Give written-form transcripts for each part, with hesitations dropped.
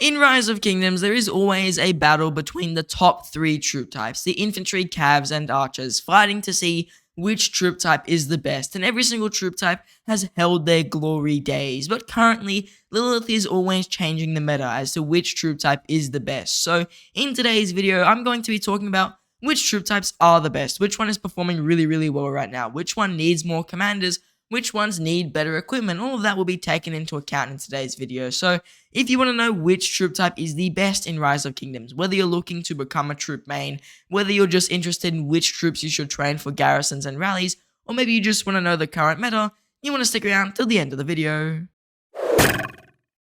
In Rise of Kingdoms, there is always a battle between the top three troop types, the infantry, cavs, and archers, fighting to see which troop type is the best, and every single troop type has held their glory days. But currently, Lilith is always changing the meta as to which troop type is the best. So, in today's video, I'm going to be talking about which troop types are the best, which one is performing really well right now, which one needs more commanders, which ones need better equipment. All of that will be taken into account in today's video. So, if you want to know which troop type is the best in Rise of Kingdoms, whether you're looking to become a troop main, whether you're just interested in which troops you should train for garrisons and rallies, or maybe you just want to know the current meta, you want to stick around till the end of the video.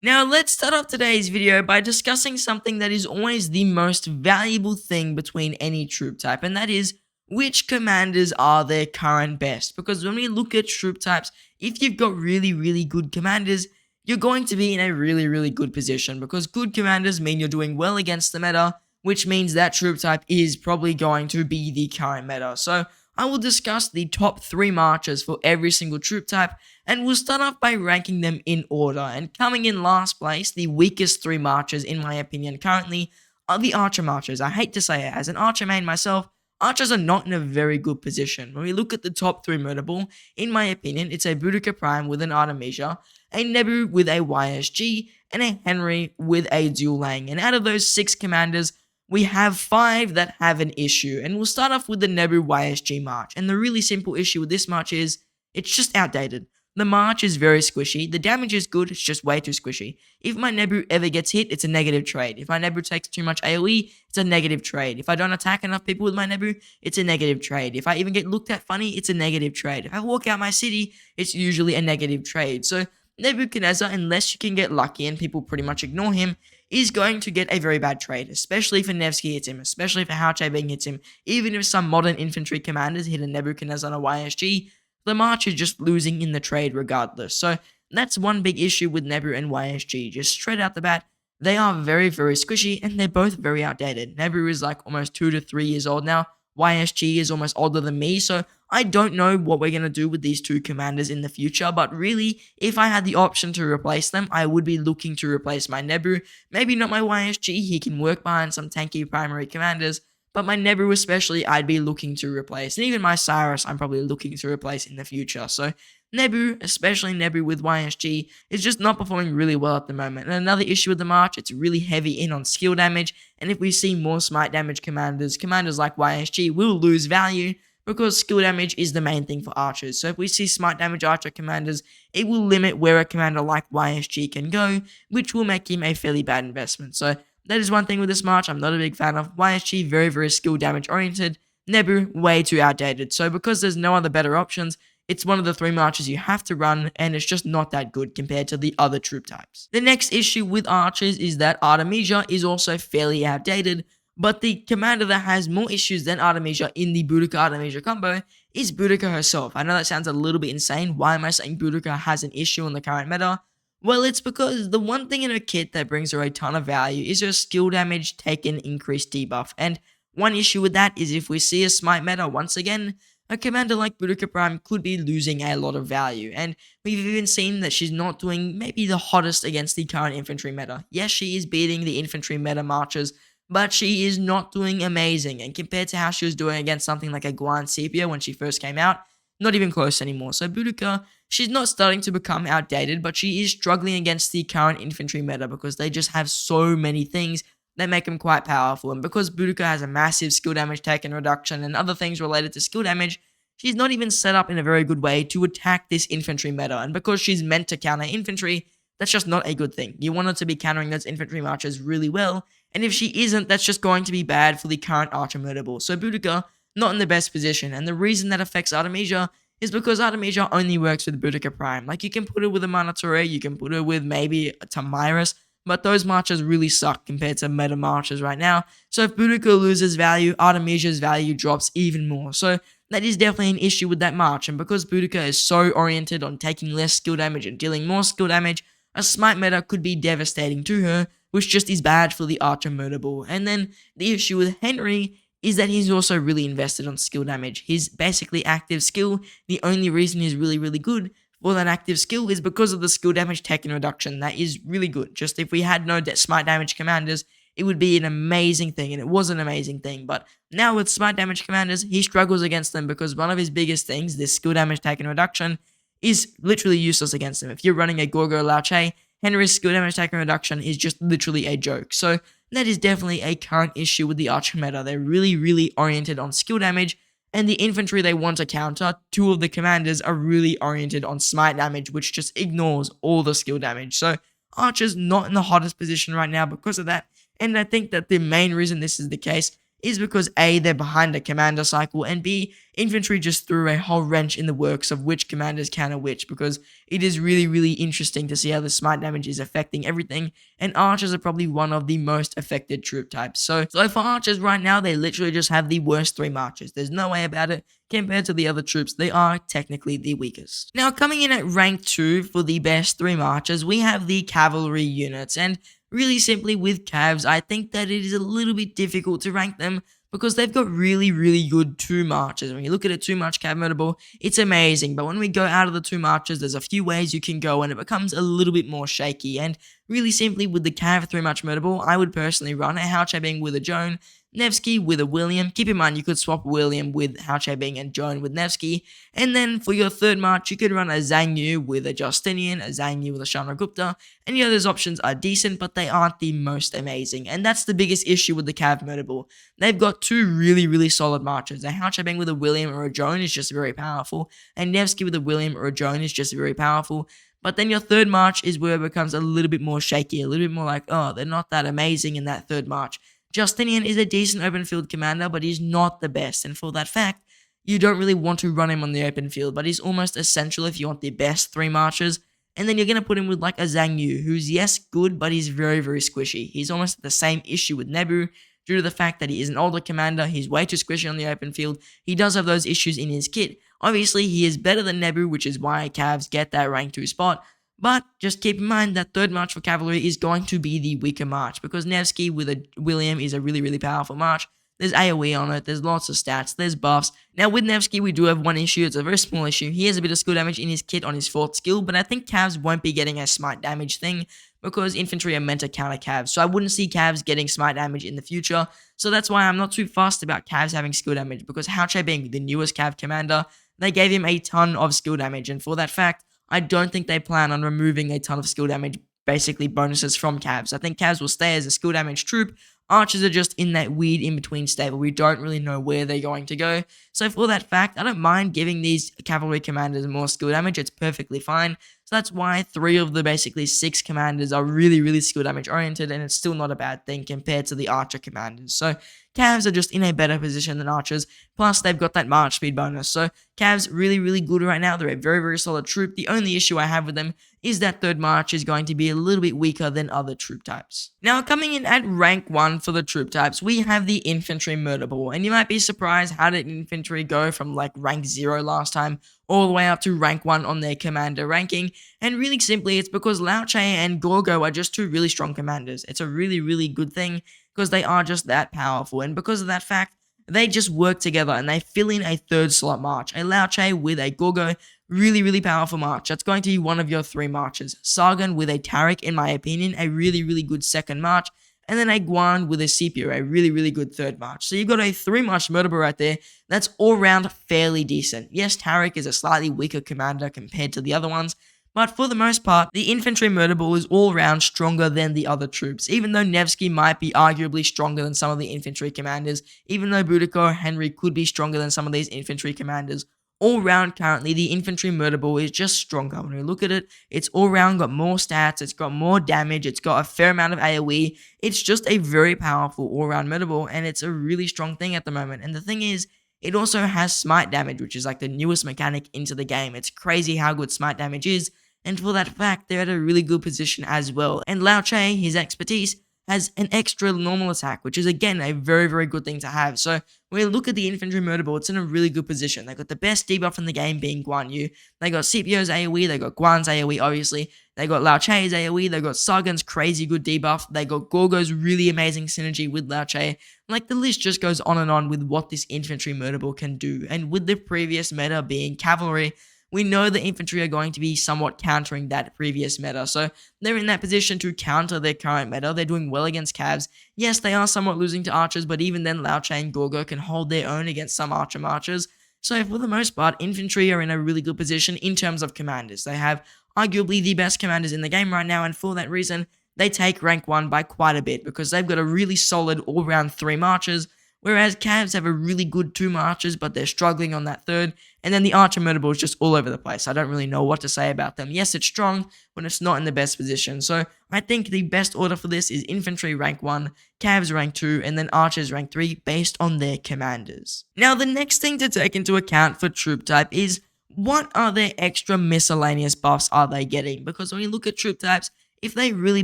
Now let's start off today's video by discussing something that is always the most valuable thing between any troop type, and that is which commanders are their current best. Because when we look at troop types, if you've got really good commanders, you're going to be in a really good position, because good commanders mean you're doing well against the meta, which means that troop type is probably going to be the current meta. So I will discuss the top 3 marchers for every single troop type, and we'll start off by ranking them in order. And coming in last place, the weakest 3 marchers in my opinion currently, are the archer marchers. I hate to say it, as an archer main myself, archers are not in a very good position. When we look at the top 3 notable, in my opinion, it's a Boudica Prime with an Artemisia, a Nebu with a YSG, and a Henry with a Dual Lang. And out of those 6 commanders, we have 5 that have an issue. And we'll start off with the Nebu YSG march. And the really simple issue with this march is, it's just outdated. The march is very squishy, the damage is good, it's just way too squishy. If my Nebu ever gets hit, it's a negative trade. If my Nebu takes too much AoE, it's a negative trade. If I don't attack enough people with my Nebu, it's a negative trade. If I even get looked at funny, it's a negative trade. If I walk out my city, it's usually a negative trade. So Nebuchadnezzar, unless you can get lucky and people pretty much ignore him, is going to get a very bad trade, especially if a Nevsky hits him, especially if a Hao Bing hits him. Even if some modern infantry commanders hit a Nebuchadnezzar on a YSG, the march is just losing in the trade regardless. So that's one big issue with Nebu and YSG. Just straight out the bat, they are very squishy, and they're both very outdated. Nebu is like almost 2 to 3 years old now. YSG is almost older than me, so I don't know what we're going to do with these 2 commanders in the future, but really, if I had the option to replace them, I would be looking to replace my Nebu. Maybe not my YSG, he can work behind some tanky primary commanders, but my Nebu especially, I'd be looking to replace. And even my Cyrus, I'm probably looking to replace in the future. So Nebu, especially Nebu with YSG, is just not performing really well at the moment. And another issue with the march, it's really heavy in on skill damage. And if we see more smite damage commanders like YSG will lose value, because skill damage is the main thing for archers. So if we see smite damage archer commanders, it will limit where a commander like YSG can go, which will make him a fairly bad investment. So that is one thing with this march I'm not a big fan of. YSG, very skill damage oriented. Nebu, way too outdated. So because there's no other better options, it's one of the 3 marches you have to run, and it's just not that good compared to the other troop types. The next issue with archers is that Artemisia is also fairly outdated, but the commander that has more issues than Artemisia in the Boudica Artemisia combo is Boudica herself. I know that sounds a little bit insane. Why am I saying Boudica has an issue in the current meta? Well, it's because the one thing in her kit that brings her a ton of value is her skill damage taken increased debuff. And one issue with that is if we see a smite meta once again, a commander like Boudica Prime could be losing a lot of value. And we've even seen that she's not doing maybe the hottest against the current infantry meta. Yes, she is beating the infantry meta marches, but she is not doing amazing. And compared to how she was doing against something like a Guan Sepia when she first came out, not even close anymore. So Boudica, she's not starting to become outdated, but she is struggling against the current infantry meta because they just have so many things that make them quite powerful. And because Boudica has a massive skill damage taken reduction and other things related to skill damage, she's not even set up in a very good way to attack this infantry meta. And because she's meant to counter infantry, that's just not a good thing. You want her to be countering those infantry marches really well, and if she isn't, that's just going to be bad for the current archer notable. So Boudica, not in the best position, and the reason that affects Artemisia is because Artemisia only works with Boudica Prime. Like, you can put her with a Manature, you can put her with maybe a Tamiris, but those marches really suck compared to meta marches right now. So if Boudica loses value, Artemisia's value drops even more. So that is definitely an issue with that march, and because Boudica is so oriented on taking less skill damage and dealing more skill damage, a smite meta could be devastating to her, which just is bad for the archer notable. And then the issue with Henry is that he's also really invested on skill damage. His basically active skill, the only reason he's really good for that active skill is because of the skill damage taken reduction. That is really good. Just if we had no smite damage commanders, it would be an amazing thing, and it was an amazing thing. But now with smite damage commanders, he struggles against them because one of his biggest things, this skill damage taken reduction, is literally useless against him. If you're running a Gorgo Lao Che, Henry's skill damage taken reduction is just literally a joke. So that is definitely a current issue with the Archer meta. They're really, really oriented on skill damage, and the infantry they want to counter, two of the commanders are really oriented on smite damage, which just ignores all the skill damage. So Archer's not in the hottest position right now because of that, and I think that the main reason this is the case is because A, they're behind a commander cycle, and B, infantry just threw a whole wrench in the works of which commanders counter which, because it is really, really interesting to see how the smite damage is affecting everything, and archers are probably one of the most affected troop types. So for archers right now, they literally just have the worst 3 marches. There's no way about it. Compared to the other troops, they are technically the weakest. Now, coming in at rank 2 for the best 3 marches, we have the cavalry units, and really simply with Cavs, I think that it is a little bit difficult to rank them because they've got really, really good 2 marches. When you look at a 2 march Cav mutable, it's amazing. But when we go out of the 2 marches, there's a few ways you can go and it becomes a little bit more shaky. And really simply with the Cav 3 march mutable, I would personally run a Hao Bing with a Joan, Nevsky with a William. Keep in mind, you could swap William with Hao Bing and Joan with Nevsky. And then for your 3rd march, you could run a Zhang Yu with a Justinian, a Zhang Yu with a Chandragupta. Any of those options are decent, but they aren't the most amazing. And that's the biggest issue with the Cav mutable. They've got 2 really, really solid marches. A Hao Bing with a William or a Joan is just very powerful. And Nevsky with a William or a Joan is just very powerful. But then your 3rd march is where it becomes a little bit more shaky, a little bit more like, oh, they're not that amazing in that 3rd march. Justinian is a decent open field commander, but he's not the best, and for that fact, you don't really want to run him on the open field, but he's almost essential if you want the best 3 marches, and then you're going to put him with like a Zhang Yu, who's yes, good, but he's very, very squishy. He's almost the same issue with Nebu, due to the fact that he is an older commander, he's way too squishy on the open field, he does have those issues in his kit. Obviously, he is better than Nebu, which is why Cavs get that rank 2 spot, but just keep in mind that 3rd march for cavalry is going to be the weaker march because Nevsky with a William is a really, really powerful march. There's AoE on it, there's lots of stats, there's buffs. Now with Nevsky, we do have one issue, it's a very small issue. He has a bit of skill damage in his kit on his 4th skill, but I think Cavs won't be getting a smite damage thing because infantry are meant to counter Cavs. So I wouldn't see Cavs getting smite damage in the future. So that's why I'm not too fussed about Cavs having skill damage because Hao being the newest Cav commander, they gave him a ton of skill damage, and for that fact, I don't think they plan on removing a ton of skill damage, basically bonuses from Cavs. I think Cavs will stay as a skill damage troop. Archers are just in that weird in-between stable. We don't really know where they're going to go. So for that fact, I don't mind giving these cavalry commanders more skill damage. It's perfectly fine. So that's why 3 of the basically 6 commanders are really, really skill damage oriented, and it's still not a bad thing compared to the archer commanders. So Cavs are just in a better position than archers, plus they've got that march speed bonus. So Cavs really, really good right now. They're a very, very solid troop. The only issue I have with them is that 3rd march is going to be a little bit weaker than other troop types. Now, coming in at rank 1 for the troop types, we have the infantry murder ball, and you might be surprised how did infantry go from like rank 0 last time all the way up to rank 1 on their commander ranking, and really simply it's because Lao Che and Gorgo are just 2 really strong commanders. It's a really, really good thing because they are just that powerful, and because of that fact, they just work together and they fill in a 3rd slot march. A Lao Che with a Gorgo, really, really powerful march. That's going to be one of your 3 marches. Sargon with a Tariq, in my opinion, a really, really good 2nd march. And then a Guan with a Scipio, a really, really good 3rd march. So you've got a 3 march murderer right there that's all round fairly decent. Yes, Tariq is a slightly weaker commander compared to the other ones, but for the most part, the infantry murder ball is all round stronger than the other troops, even though Nevsky might be arguably stronger than some of the infantry commanders, even though Boudica or Henry could be stronger than some of these infantry commanders. All round currently, the infantry murder ball is just stronger. When we look at it, it's all round got more stats, it's got more damage, it's got a fair amount of AoE. It's just a very powerful all round murder ball, and it's a really strong thing at the moment. And the thing is, it also has smite damage, which is like the newest mechanic into the game. It's crazy how good smite damage is, and for that fact, they're at a really good position as well. And Lao Che, his expertise, has an extra normal attack, which is again a very, very good thing to have. So when we look at the infantry murder ball, it's in a really good position. They got the best debuff in the game being Guan Yu. They got Scipio's AoE, they got Guan's AoE obviously, they got Lao Che's AoE, they got Sargon's crazy good debuff, they got Gorgo's really amazing synergy with Lao Che. Like the list just goes on and on with what this infantry murder ball can do. And with the previous meta being cavalry, we know the infantry are going to be somewhat countering that previous meta. So they're in that position to counter their current meta. They're doing well against Cavs. Yes, they are somewhat losing to archers, but even then, Lao Che and Gorgo can hold their own against some archer marchers. So for the most part, infantry are in a really good position in terms of commanders. They have arguably the best commanders in the game right now, and for that reason, they take rank 1 by quite a bit because they've got a really solid all-round 3 marchers, whereas Cavs have a really good 2 marchers, but they're struggling on that third, and then the archer murderball is just all over the place. I don't really know what to say about them. Yes, it's strong, but it's not in the best position. So I think the best order for this is infantry rank 1, Cavs rank 2, and then archers rank 3 based on their commanders. Now, the next thing to take into account for troop type is what are their extra miscellaneous buffs are they getting? Because when you look at troop types, if they really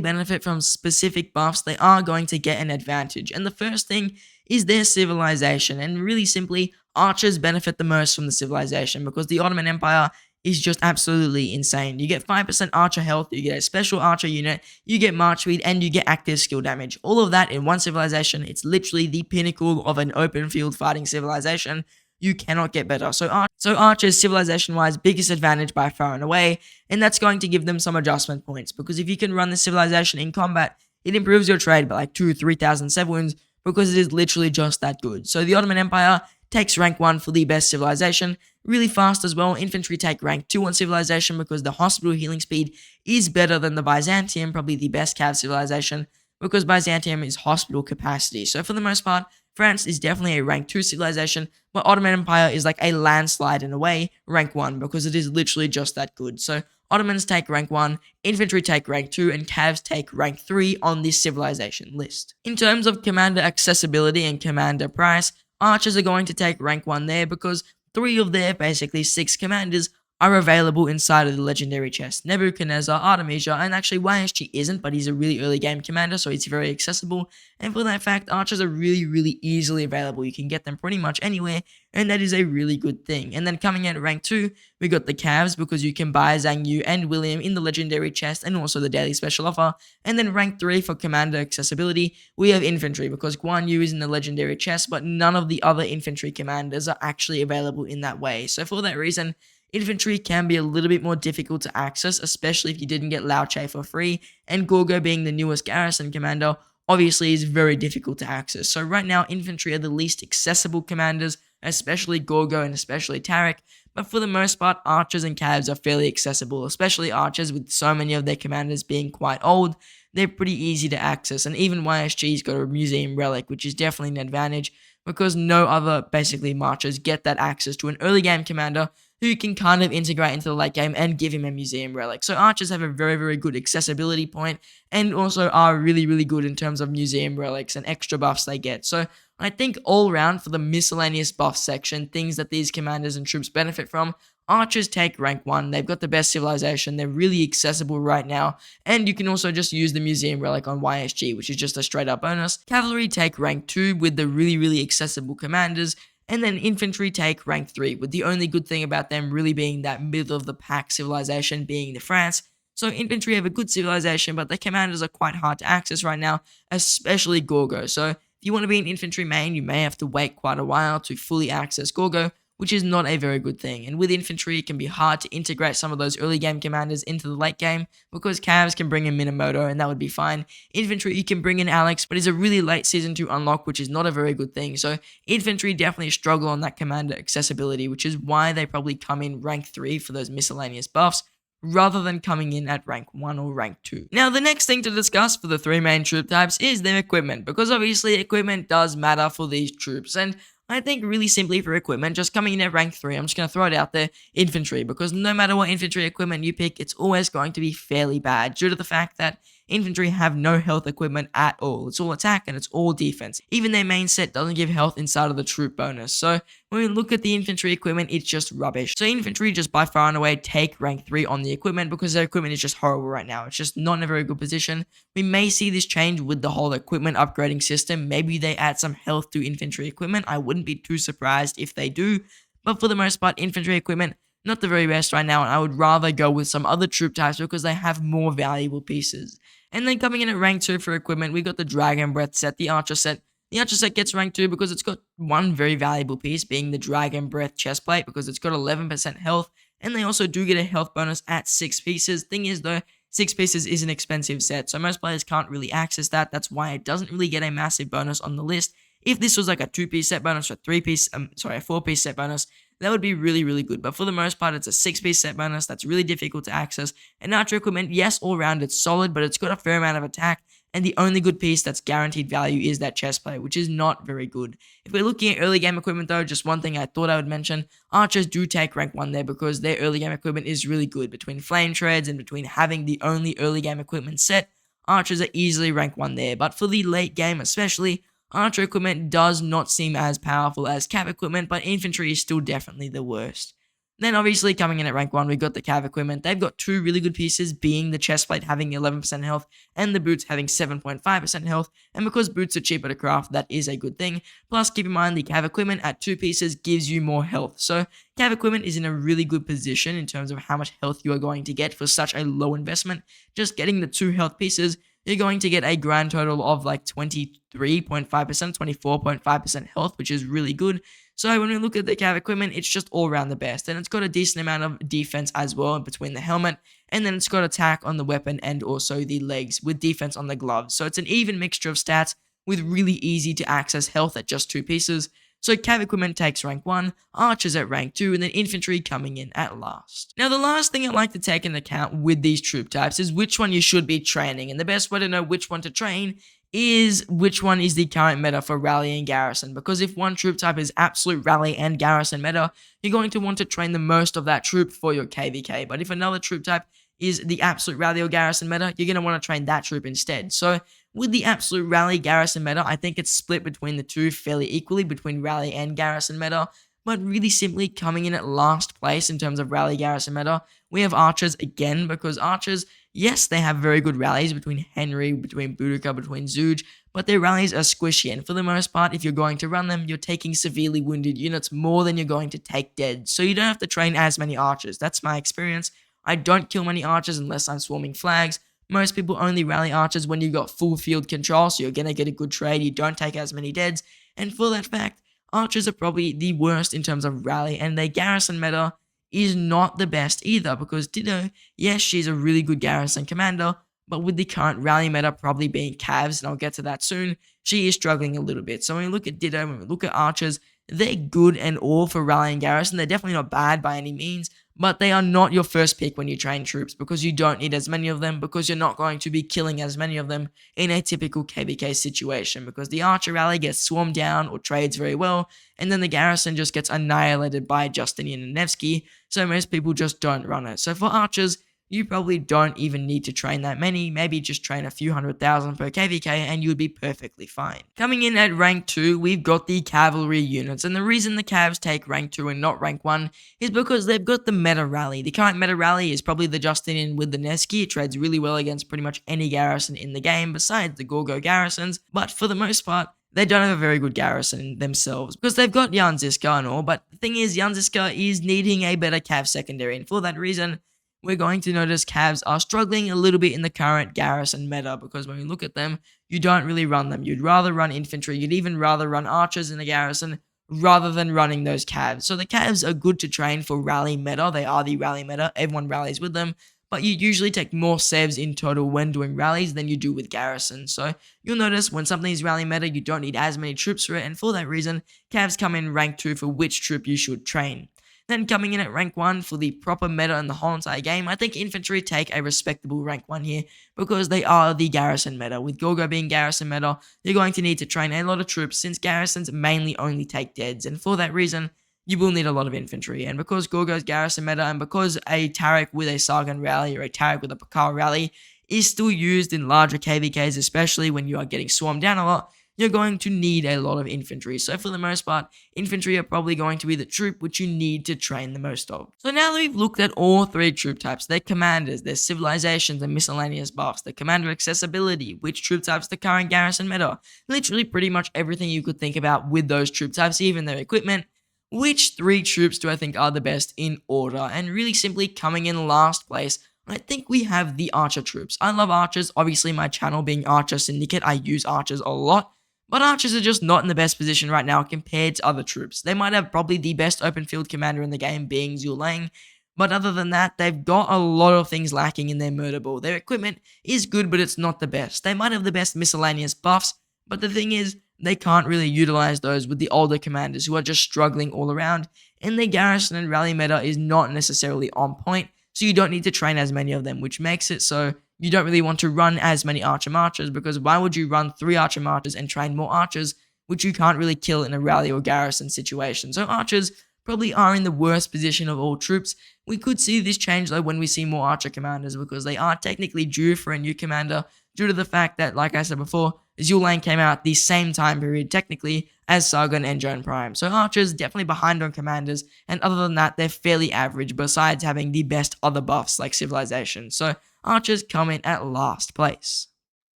benefit from specific buffs, they are going to get an advantage. And the first thing is their civilization. And really simply, archers benefit the most from the civilization because the Ottoman Empire is just absolutely insane. You get 5% archer health, you get a special archer unit, you get march speed, and you get active skill damage. All of that in one civilization. It's literally the pinnacle of an open field fighting civilization. You cannot get better. So archers, civilization-wise, biggest advantage by far and away, and that's going to give them some adjustment points, because if you can run the civilization in combat, it improves your trade by like 2,000-3,000 7 wounds, because it is literally just that good. So the Ottoman Empire takes rank 1 for the best civilization, really fast as well. Infantry take rank 2 on civilization because the hospital healing speed is better than the Byzantium, probably the best Cav civilization, because Byzantium is hospital capacity. So for the most part, France is definitely a rank 2 civilization, but Ottoman Empire is like a landslide in a way, rank 1, because it is literally just that good. So Ottomans take rank 1, infantry take rank 2, and Cavs take rank 3 on this civilization list. In terms of commander accessibility and commander price, archers are going to take rank 1 there because 3 of their basically 6 commanders are available inside of the legendary chest. Nebuchadnezzar, Artemisia, and actually YSG isn't, but he's a really early game commander, so he's very accessible. And for that fact, archers are really easily available. You can get them pretty much anywhere, and that is a really good thing. And then coming in at rank 2, we got the Cavs, because you can buy Zhang Yu and William in the legendary chest and also the daily special offer. And then rank 3 for commander accessibility, we have infantry, because Guan Yu is in the legendary chest, but none of the other infantry commanders are actually available in that way. So for that reason, infantry can be a little bit more difficult to access, especially if you didn't get Lao Che for free, and Gorgo being the newest garrison commander obviously is very difficult to access. So right now, infantry are the least accessible commanders, especially Gorgo and especially Tarek, but for the most part, archers and Cavs are fairly accessible, especially archers with so many of their commanders being quite old. They're pretty easy to access, and even YSG's got a museum relic, which is definitely an advantage, because no other basically marchers get that access to an early game commander who can kind of integrate into the late game and give him a museum relic. So archers have a very good accessibility point, and also are really good in terms of museum relics and extra buffs they get. So I think all round for the miscellaneous buff section, things that these commanders and troops benefit from, archers take rank 1, they've got the best civilization, they're really accessible right now, and you can also just use the museum relic on YSG, which is just a straight up bonus. Cavalry take rank 2 with the really accessible commanders, and then infantry take rank 3, with the only good thing about them really being that middle of the pack civilization being the France. So infantry have a good civilization, but their commanders are quite hard to access right now, especially Gorgo. So if you want to be an infantry main, you may have to wait quite a while to fully access Gorgo, which is not a very good thing. And with infantry, it can be hard to integrate some of those early game commanders into the late game, because Cavs can bring in Minamoto, and that would be fine. Infantry, you can bring in Alex, but it's a really late season to unlock, which is not a very good thing. So infantry definitely struggle on that commander accessibility, which is why they probably come in rank 3 for those miscellaneous buffs, rather than coming in at rank 1 or rank 2. Now, the next thing to discuss for the 3 main troop types is their equipment, because obviously equipment does matter for these troops, and I think really simply for equipment, just coming in at rank 3, I'm just going to throw it out there, infantry, because no matter what infantry equipment you pick, it's always going to be fairly bad, due to the fact that infantry have no health equipment at all. It's all attack and it's all defense. Even their main set doesn't give health inside of the troop bonus. So when we look at the infantry equipment, it's just rubbish. So infantry just by far and away take rank 3 on the equipment, because their equipment is just horrible right now. It's just not in a very good position. We may see this change with the whole equipment upgrading system. Maybe they add some health to infantry equipment. I wouldn't be too surprised if they do. But for the most part, infantry equipment, not the very best right now, and I would rather go with some other troop types because they have more valuable pieces. And then coming in at rank 2 for equipment, we got the Dragon Breath set, the Archer set. The Archer set gets rank 2 because it's got one very valuable piece, being the Dragon Breath chestplate, because it's got 11% health and they also do get a health bonus at 6 pieces. Thing is though, 6 pieces is an expensive set, so most players can't really access that. That's why it doesn't really get a massive bonus on the list. If this was like a 2-piece set bonus or a 4-piece set bonus, that would be really, really good. But for the most part, it's a 6-piece set bonus that's really difficult to access. And archer equipment, yes, all round it's solid, but it's got a fair amount of attack. And the only good piece that's guaranteed value is that chest plate, which is not very good. If we're looking at early game equipment though, just one thing I thought I would mention, archers do take rank 1 there because their early game equipment is really good. Between flame treads and between having the only early game equipment set, archers are easily rank 1 there. But for the late game especially, archer equipment does not seem as powerful as cav equipment, but infantry is still definitely the worst. Then obviously coming in at rank 1, we've got the cav equipment. They've got 2 really good pieces, being the chestplate having 11% health and the boots having 7.5% health, and because boots are cheaper to craft, that is a good thing. Plus keep in mind the cav equipment at 2 pieces gives you more health, so cav equipment is in a really good position in terms of how much health you are going to get for such a low investment. Just getting the 2 health pieces, you're going to get a grand total of like 23.5%, 24.5% health, which is really good. So when we look at the cav equipment, it's just all around the best, and it's got a decent amount of defense as well between the helmet, and then it's got attack on the weapon and also the legs with defense on the gloves. So it's an even mixture of stats with really easy to access health at just 2 pieces. So cav equipment takes rank 1, archers at rank 2, and then infantry coming in at last. Now the last thing I'd like to take into account with these troop types is which one you should be training, and the best way to know which one to train is which one is the current meta for rally and garrison, because if one troop type is absolute rally and garrison meta, you're going to want to train the most of that troop for your KVK, but if another troop type is the absolute rally or garrison meta, you're going to want to train that troop instead. So with the absolute rally garrison meta, I think it's split between the two fairly equally, between rally and garrison meta, but really simply coming in at last place in terms of rally garrison meta, we have archers again, because archers, yes, they have very good rallies between Henry, between Boudica, between Zuge, but their rallies are squishy, and for the most part, if you're going to run them, you're taking severely wounded units more than you're going to take dead, so you don't have to train as many archers. That's my experience. I don't kill many archers unless I'm swarming flags. Most people only rally archers when you've got full field control, so you're going to get a good trade, you don't take as many deads, and for that fact, archers are probably the worst in terms of rally, and their garrison meta is not the best either, because Ditto, yes, she's a really good garrison commander, but with the current rally meta probably being calves, and I'll get to that soon, she is struggling a little bit. So when we look at Ditto, when we look at archers, they're good and all for rally and garrison. They're definitely not bad by any means, but they are not your first pick when you train troops, because you don't need as many of them, because you're not going to be killing as many of them in a typical KVK situation, because the archer rally gets swarmed down or trades very well, and then the garrison just gets annihilated by Justinian and Nevsky, so most people just don't run it. So for archers, you probably don't even need to train that many, maybe just train a few 100,000 per KVK and you would be perfectly fine. Coming in at rank 2, we've got the cavalry units, and the reason the Cavs take rank 2 and not rank 1 is because they've got the meta rally. The current meta rally is probably the Justinian with the Nevsky. It trades really well against pretty much any garrison in the game besides the Gorgo garrisons, but for the most part, they don't have a very good garrison themselves, because they've got Jan Ziska and all, but the thing is, Jan Ziska is needing a better Cav secondary, and for that reason, we're going to notice Cavs are struggling a little bit in the current garrison meta, because when we look at them, you don't really run them. You'd rather run infantry, you'd even rather run archers in the garrison, rather than running those Cavs. So the Cavs are good to train for rally meta, they are the rally meta, everyone rallies with them, but you usually take more sevs in total when doing rallies than you do with garrisons. So you'll notice when something is rally meta, you don't need as many troops for it, and for that reason, Cavs come in rank 2 for which troop you should train. Then coming in at rank 1 for the proper meta in the whole entire game, I think infantry take a respectable rank 1 here, because they are the garrison meta. With Gorgo being garrison meta, you're going to need to train a lot of troops, since garrisons mainly only take deads, and for that reason, you will need a lot of infantry. And because Gorgo's garrison meta, and because a Tarek with a Sargon rally or a Tarek with a Pakal rally is still used in larger KVKs, especially when you are getting swarmed down a lot, you're going to need a lot of infantry. So for the most part, infantry are probably going to be the troop which you need to train the most of. So now that we've looked at all 3 troop types, their commanders, their civilizations and miscellaneous buffs, their commander accessibility, which troop types the current garrison meta, literally pretty much everything you could think about with those troop types, even their equipment, which 3 troops do I think are the best in order? And really simply coming in last place, I think we have the archer troops. I love archers. Obviously my channel being Archer Syndicate, I use archers a lot. But archers are just not in the best position right now compared to other troops. They might have probably the best open field commander in the game being Zhu Lang, But other than that, they've got a lot of things lacking in their murder ball. Their equipment is good, but it's not the best. They might have the best miscellaneous buffs, but the thing is, they can't really utilize those with the older commanders who are just struggling all around, and their garrison and rally meta is not necessarily on point, so you don't need to train as many of them, which makes it so you don't really want to run as many archer marchers, because why would you run 3 archer marchers and train more archers, which you can't really kill in a rally or garrison situation? So archers probably are in the worst position of all troops. We could see this change though when we see more archer commanders, because they are technically due for a new commander due to the fact that, like I said before, Azul Lane came out the same time period technically as Sargon and Joan Prime. So archers definitely behind on commanders, and other than that, they're fairly average besides having the best other buffs like civilization. So archers come in at last place.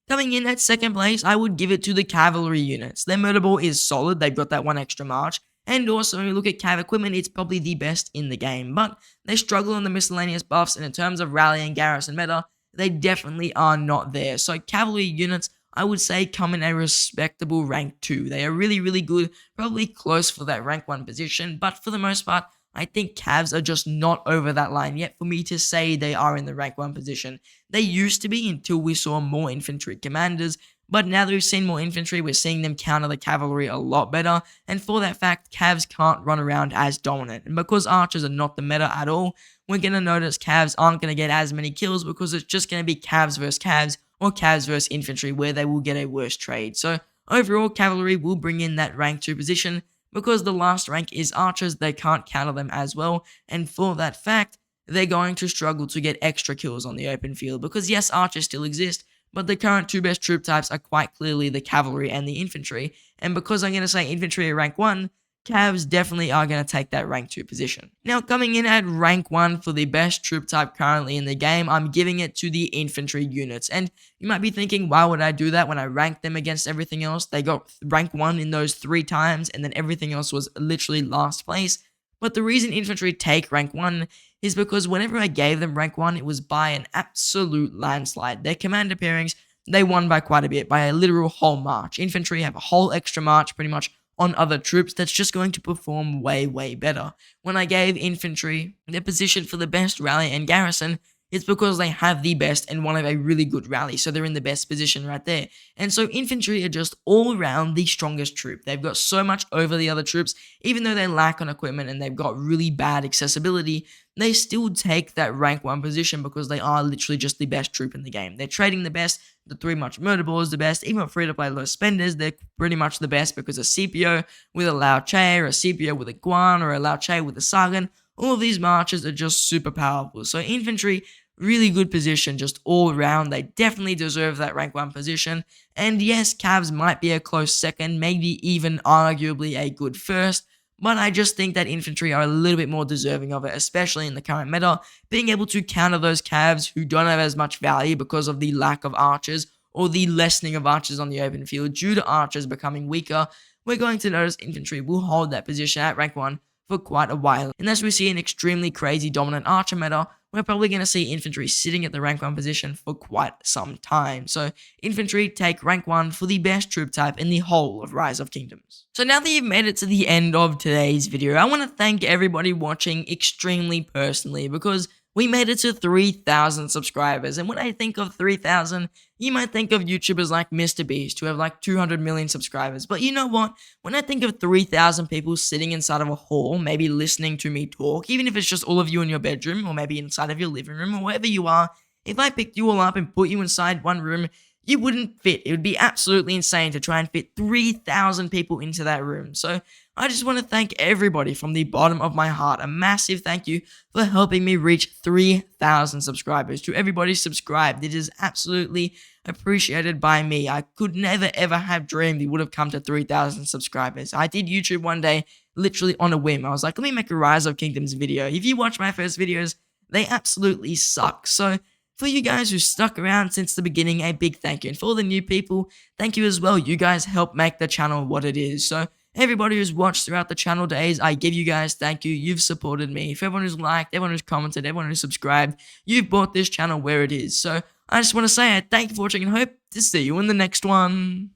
Coming in at second place, I would give it to the cavalry units. Their murder ball is solid, they've got that 1 extra march, and also when you look at cav equipment, it's probably the best in the game, but they struggle on the miscellaneous buffs, and in terms of rally and garrison meta, they definitely are not there. So cavalry units, I would say, come in a respectable rank 2. They are really, really good, probably close for that rank 1 position, but for the most part, I think Cavs are just not over that line yet for me to say they are in the rank 1 position. They used to be until we saw more infantry commanders, but now that we've seen more infantry, we're seeing them counter the cavalry a lot better, and for that fact, Cavs can't run around as dominant. And because archers are not the meta at all, we're going to notice Cavs aren't going to get as many kills, because it's just going to be Cavs versus Cavs, or Cavs versus infantry, where they will get a worse trade. So overall, cavalry will bring in that rank 2 position, because the last rank is archers, they can't counter them as well, and for that fact, they're going to struggle to get extra kills on the open field, because yes, archers still exist, but the current 2 best troop types are quite clearly the cavalry and the infantry, and because I'm going to say infantry are rank 1, Cavs definitely are going to take that rank 2 position. Now, coming in at rank 1 for the best troop type currently in the game, I'm giving it to the infantry units. And you might be thinking, why would I do that when I rank them against everything else? They got rank 1 in those 3 times, and then everything else was literally last place. But the reason infantry take rank 1 is because whenever I gave them rank 1, it was by an absolute landslide. Their commander pairings, they won by quite a bit, by a literal whole march. Infantry have a whole extra march pretty much on other troops that's just going to perform way, way better. When I gave infantry their position for the best rally and garrison, it's because they have the best and one of a really good rally, so they're in the best position right there. And so infantry are just all around the strongest troop. They've got so much over the other troops, even though they lack on equipment and they've got really bad accessibility, they still take that rank 1 position because they are literally just the best troop in the game. They're trading the best, the 3 much murder ball is the best, even free to play low spenders, they're pretty much the best, because a CPO with a Lao Che, or a CPO with a Guan, or a Lao Che with a Sargon, all of these marches are just super powerful. So infantry, really good position just all around. They definitely deserve that rank 1 position. And yes, Cavs might be a close second, maybe even arguably a good first, but I just think that infantry are a little bit more deserving of it, especially in the current meta. Being able to counter those Cavs who don't have as much value because of the lack of archers, or the lessening of archers on the open field due to archers becoming weaker, we're going to notice infantry will hold that position at rank 1 for quite a while. Unless we see an extremely crazy dominant archer meta, we're probably going to see infantry sitting at the rank 1 position for quite some time. So infantry take rank 1 for the best troop type in the whole of Rise of Kingdoms. So now that you've made it to the end of today's video, I want to thank everybody watching extremely personally, because we made it to 3,000 subscribers, and when I think of 3,000, you might think of YouTubers like Mr. Beast, who have like 200 million subscribers, but you know what? When I think of 3,000 people sitting inside of a hall, maybe listening to me talk, even if it's just all of you in your bedroom, or maybe inside of your living room, or wherever you are, if I picked you all up and put you inside one room, you wouldn't fit. It would be absolutely insane to try and fit 3,000 people into that room. So I just want to thank everybody from the bottom of my heart. A massive thank you for helping me reach 3,000 subscribers. To everybody subscribed, it is absolutely appreciated by me. I could never ever have dreamed it would have come to 3,000 subscribers. I did YouTube one day literally on a whim. I was like, let me make a Rise of Kingdoms video. If you watch my first videos, they absolutely suck. So for you guys who stuck around since the beginning, a big thank you. And for all the new people, thank you as well. You guys help make the channel what it is. So everybody who's watched throughout the channel days, I give you guys thank you. You've supported me. For everyone who's liked, everyone who's commented, everyone who's subscribed, you've brought this channel where it is. So I just want to say I thank you for watching and hope to see you in the next one.